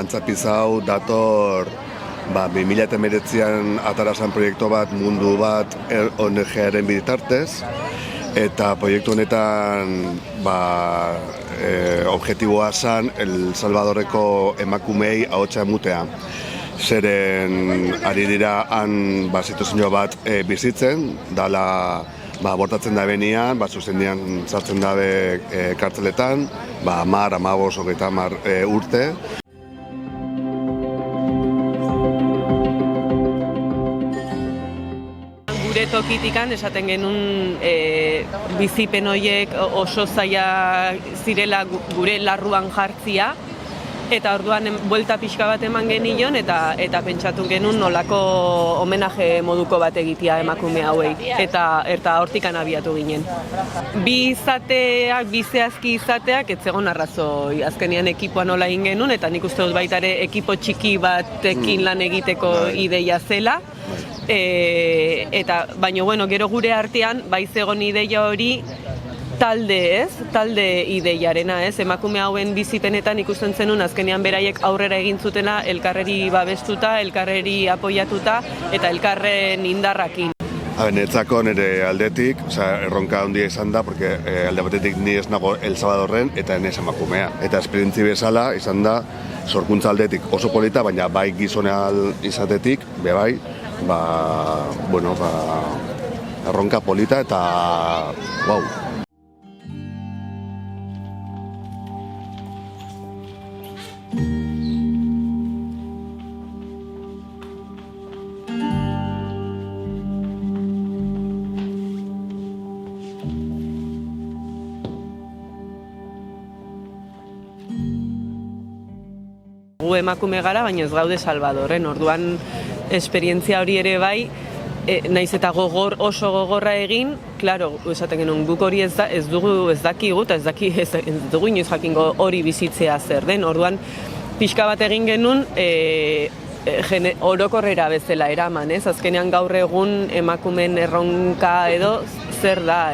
Dantzapizau dator 2019an atarasan proiektu bat, mundu bat ONG-aren bitartez, eta proiektu honetan objektiboa zen El Salvadorreko emakumei ahotsa emutea. Zeren ari dira han situazio bat bizitzen, dala bortatzen da benian, zuzendian sartzen dabe kartzeletan, 10, 15, 30 urte. Gure tokitikan esaten genuen bizipen horiek oso zaila zirela gure larruan jartzia, eta orduan buelta pixka bat eman genion eta pentsatu genuen nolako homenaje moduko bat egitea emakume hauei, eta hortikan abiatu ginen. Bi zehazki izateak ez zegoen arrazoi, azkenean ekipoa nola egin genuen, eta nik uste dut baita ere ekipo txiki batekin lan egiteko ideia zela. Baina gero gure artean bai zegoen ideia hori talde ideiarena, emakume hauen bizipenetan ikusten zenun azkenean beraiek aurrera egin zutena elkarreri babestuta, elkarreri apoiatuta eta elkarren indarrakin. Netzako nire aldetik, erronka handia izan da, porque alde batetik ni ez nago El Salvadorren eta nez emakumea. Eta esperientzi bezala izan da, sorkuntza aldetik oso polita, baina bai gizonal izatetik, bai, erronka polita eta wow. Gu emakume gara, baina ez gaude Salvadorren, orduan esperientzia hori ere bai, naiz eta oso gogorra egin, klaro, esaten genuen guk hori ez dakigu, eta ez dugu inoiz jakingo hori bizitzea zer den, orduan pixka bat egin genuen orokorrera bezala eraman, azkenean gaur egun emakumeen erronka edo zer da,